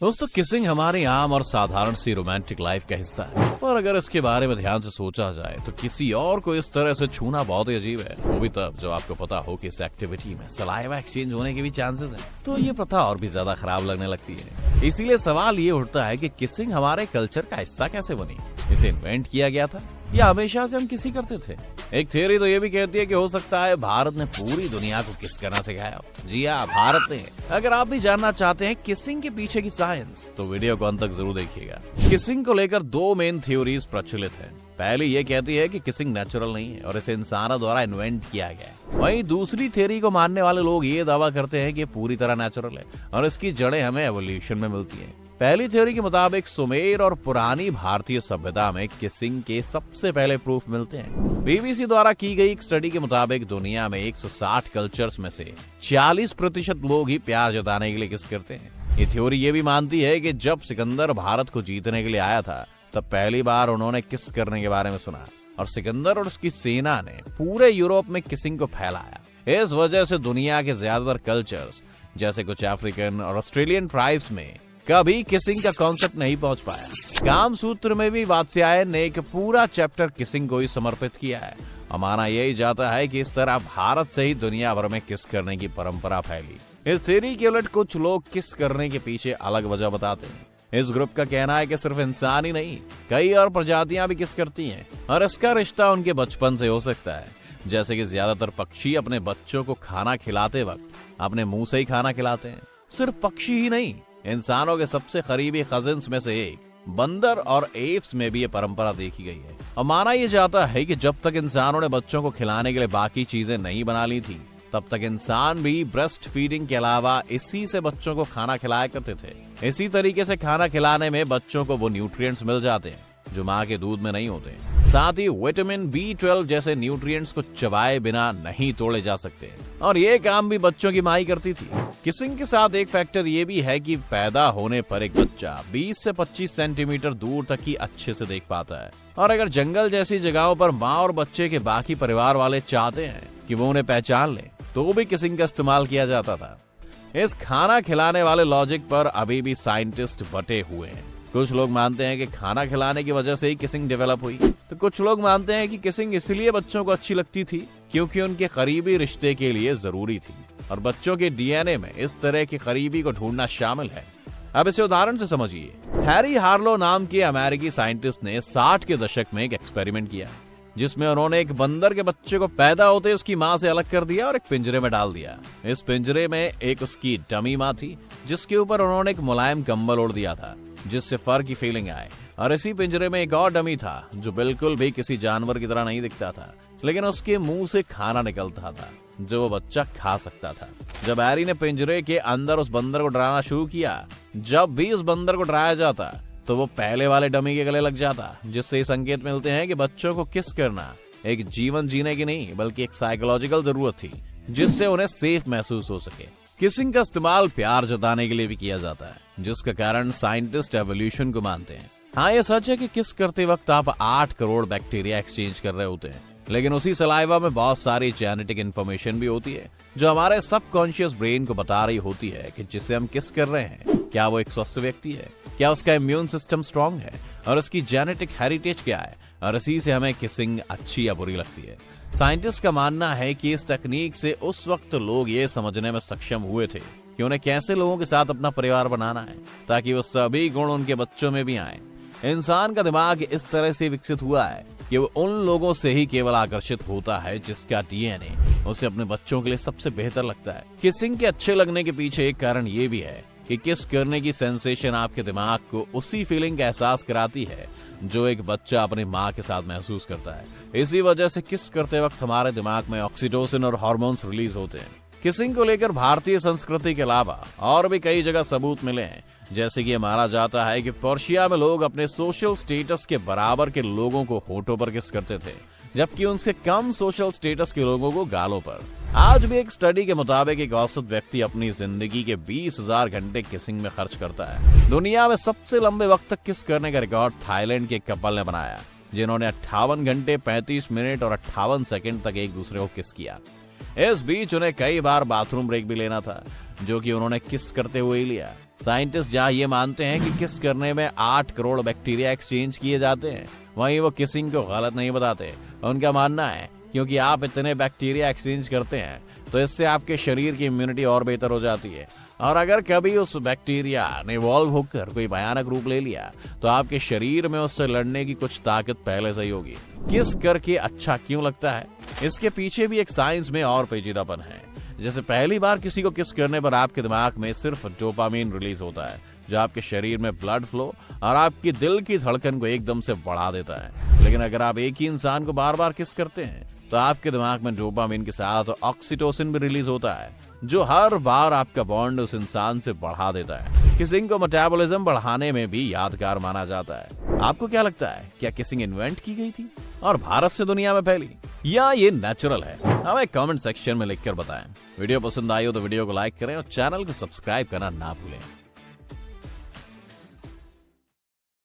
दोस्तों, किसिंग हमारी आम और साधारण सी रोमांटिक लाइफ का हिस्सा है, और अगर इसके बारे में ध्यान से सोचा जाए तो किसी और को इस तरह से छूना बहुत ही अजीब है, वो भी तब जब आपको पता हो कि इस एक्टिविटी में सलाइवा एक्सचेंज होने के भी चांसेस हैं। तो ये प्रथा और भी ज्यादा खराब लगने लगती है। इसीलिए सवाल ये उठता है कि किसिंग हमारे कल्चर का हिस्सा कैसे बनी? इसे इन्वेंट किया गया था या हमेशा से हम किसी करते थे? एक थ्योरी तो ये भी कहती है कि हो सकता है भारत ने पूरी दुनिया को किस करना सिखाया हो। जी हाँ, भारत ने। अगर आप भी जानना चाहते हैं किसिंग के पीछे की साइंस, तो वीडियो को अंत तक जरूर देखिएगा। किसिंग को लेकर दो मेन थ्योरीज प्रचलित है। पहली ये कहती है कि किसिंग नेचुरल नहीं है और इसे इंसानों द्वारा इन्वेंट किया गया है। वहीं दूसरी थ्योरी को मानने वाले लोग ये दावा करते हैं कि पूरी तरह नेचुरल है और इसकी जड़ें हमें एवोल्यूशन में मिलती हैं। पहली थ्योरी के मुताबिक सुमेर और पुरानी भारतीय सभ्यता में किसिंग के सबसे पहले प्रूफ मिलते हैं। बीबीसी द्वारा की गई एक स्टडी के मुताबिक दुनिया में 160 कल्चर्स में से 40% लोग ही प्यार जताने के लिए किस करते हैं। ये थ्योरी ये भी मानती है कि जब सिकंदर भारत को जीतने के लिए आया था, तब पहली बार उन्होंने किस करने के बारे में सुना और सिकंदर और उसकी सेना ने पूरे यूरोप में किसिंग को फैलाया। इस वजह से दुनिया के ज्यादातर कल्चर्स, जैसे कुछ अफ्रीकन और ऑस्ट्रेलियन ट्राइब्स में कभी किसिंग का कॉन्सेप्ट नहीं पहुंच पाया। काम सूत्र में भी वात्स्यायन ने एक पूरा चैप्टर किसिंग को ही समर्पित किया है और माना यही जाता है कि इस तरह भारत से ही दुनिया भर में किस करने की परंपरा फैली। इस थ्योरी के उलट कुछ लोग किस करने के पीछे अलग वजह बताते हैं। इस ग्रुप का कहना है कि सिर्फ इंसान ही नहीं, कई और प्रजातियां भी किस करती हैं और इसका रिश्ता उनके बचपन से हो सकता है। जैसे कि ज्यादातर पक्षी अपने बच्चों को खाना खिलाते वक्त अपने मुंह से ही खाना खिलाते हैं। सिर्फ पक्षी ही नहीं, इंसानों के सबसे करीबी कजिन्स में से एक बंदर और एप्स में भी ये परंपरा देखी गई है और माना यह जाता है कि जब तक इंसानों ने बच्चों को खिलाने के लिए बाकी चीजें नहीं बना ली थी, तब तक इंसान भी ब्रेस्ट फीडिंग के अलावा इसी से बच्चों को खाना खिलाया करते थे। इसी तरीके से खाना खिलाने में बच्चों को वो न्यूट्रिएंट्स मिल जाते हैं जो माँ के दूध में नहीं होते। साथ ही विटामिन B12 जैसे न्यूट्रिएंट्स को चबाए बिना नहीं तोड़े जा सकते और ये काम भी बच्चों की माँ ही करती थी। किसिंग के साथ एक फैक्टर ये भी है कि पैदा होने पर एक बच्चा 20 से 25 सेंटीमीटर दूर तक ही अच्छे से देख पाता है और अगर जंगल जैसी जगहों पर माँ और बच्चे के बाकी परिवार वाले चाहते हैं कि वो उन्हें पहचान ले, तो भी किसिंग का इस्तेमाल किया जाता था। इस खाना खिलाने वाले लॉजिक पर अभी भी साइंटिस्ट बटे हुए हैं। कुछ लोग मानते हैं कि खाना खिलाने की वजह से ही किसिंग डेवलप हुई, तो कुछ लोग मानते हैं कि किसिंग इसलिए बच्चों को अच्छी लगती थी क्योंकि उनके करीबी रिश्ते के लिए जरूरी थी और बच्चों के डीएनए में इस तरह की करीबी को ढूंढना शामिल है। अब इसे उदाहरण से समझिए। हैरी हार्लो नाम के अमेरिकी साइंटिस्ट ने 60 के दशक में एक एक्सपेरिमेंट किया जिसमें उन्होंने एक बंदर के बच्चे को पैदा होते उसकी माँ से अलग कर दिया और एक पिंजरे में डाल दिया। इस पिंजरे में एक उसकी डमी माँ थी जिसके ऊपर उन्होंने एक मुलायम कंबल ओढ़ दिया था जिससे फर की फीलिंग आए, और इसी पिंजरे में एक और डमी था जो बिल्कुल भी किसी जानवर की तरह नहीं दिखता था, लेकिन उसके मुंह से खाना निकलता था जो वो बच्चा खा सकता था। जब हैरी ने पिंजरे के अंदर उस बंदर को डराना शुरू किया, जब भी उस बंदर को डराया जाता तो वो पहले वाले डमी के गले लग जाता, जिससे संकेत मिलते हैं कि बच्चों को किस करना एक जीवन जीने की नहीं बल्कि एक साइकोलॉजिकल जरूरत थी जिससे उन्हें सेफ महसूस हो सके। किसिंग का इस्तेमाल प्यार जताने के लिए भी किया जाता है, जिसका कारण साइंटिस्ट एवोल्यूशन को मानते हैं। हाँ, ये सच है कि किस करते वक्त आप 8 करोड़ बैक्टीरिया एक्सचेंज कर रहे होते हैं, लेकिन उसी सलाइवा में बहुत सारी जेनेटिक इन्फॉर्मेशन भी होती है जो हमारे सबकॉन्शियस ब्रेन को बता रही होती है कि जिसे हम किस कर रहे हैं, क्या वो एक स्वस्थ व्यक्ति है, क्या उसका इम्यून सिस्टम स्ट्रांग है और उसकी जेनेटिक हेरिटेज क्या है, और इसी से हमें किसिंग अच्छी या बुरी लगती है। साइंटिस्ट का मानना है कि इस तकनीक से उस वक्त लोग ये समझने में सक्षम हुए थे कि उन्हें कैसे लोगों के साथ अपना परिवार बनाना है ताकि वो सभी गुण उनके बच्चों में भी आए। इंसान का दिमाग इस तरह से विकसित हुआ है कि वो उन लोगों से ही केवल आकर्षित होता है जिसका डीएनए उसे अपने बच्चों के लिए सबसे बेहतर लगता है। किसिंग के अच्छे लगने के पीछे एक कारण ये भी है कि किस करने की सेंसेशन आपके दिमाग को उसी फीलिंग का एहसास कराती है जो एक बच्चा अपनी माँ के साथ महसूस करता है। इसी वजह से किस करते वक्त हमारे दिमाग में ऑक्सीटोसिन और हार्मोन्स रिलीज होते हैं। किसिंग को लेकर भारतीय संस्कृति के अलावा और भी कई जगह सबूत मिले हैं, जैसे कि माना जाता है कि पर्शिया में लोग अपने सोशल स्टेटस के बराबर के लोगों को होठों पर किस करते थे, जबकि उनसे कम सोशल स्टेटस के लोगों को गालों पर। आज भी एक स्टडी के मुताबिक एक औसत व्यक्ति अपनी जिंदगी के 20,000 घंटे किसिंग में खर्च करता है। दुनिया में सबसे लंबे वक्त तक किस करने का रिकॉर्ड थाईलैंड के एक कपल ने बनाया, जिन्होंने 58 घंटे 35 मिनट और 58 सेकंड तक एक दूसरे को किस किया। इस बीच उन्हें कई बार बाथरूम ब्रेक भी लेना था, जो कि उन्होंने किस करते हुए ही लिया। साइंटिस्ट जहाँ ये मानते हैं कि किस करने में 8 करोड़ बैक्टीरिया एक्सचेंज किए जाते हैं, वहीं वो किसिंग को गलत नहीं बताते। उनका मानना है क्योंकि आप इतने बैक्टीरिया एक्सचेंज करते हैं तो इससे आपके शरीर की इम्यूनिटी और बेहतर हो जाती है, और अगर कभी उस बैक्टीरिया ने इवॉल्व होकर कोई भयानक रूप ले लिया तो आपके शरीर में उससे लड़ने की कुछ ताकत पहले से ही होगी। किस करके अच्छा क्यों लगता है, इसके पीछे भी एक साइंस में और पेचीदापन है। जैसे पहली बार किसी को किस करने पर आपके दिमाग में सिर्फ डोपामिन रिलीज होता है, जो आपके शरीर में ब्लड फ्लो और आपकी दिल की धड़कन को एकदम से बढ़ा देता है। लेकिन अगर आप एक ही इंसान को बार बार किस करते हैं तो आपके दिमाग में डोपामिन के साथ ऑक्सीटोसिन भी रिलीज होता है, जो हर बार आपका बॉन्ड उस इंसान से बढ़ा देता है। किसिंग को मेटाबॉलिज्म बढ़ाने में भी यादगार माना जाता है। आपको क्या लगता है, क्या किसिंग इन्वेंट की गई थी और भारत से दुनिया में फैली, या ये नेचुरल है? हमें कमेंट सेक्शन में लिखकर बताएं। वीडियो पसंद आई हो तो वीडियो को लाइक करें और चैनल को सब्सक्राइब करना ना भूलें।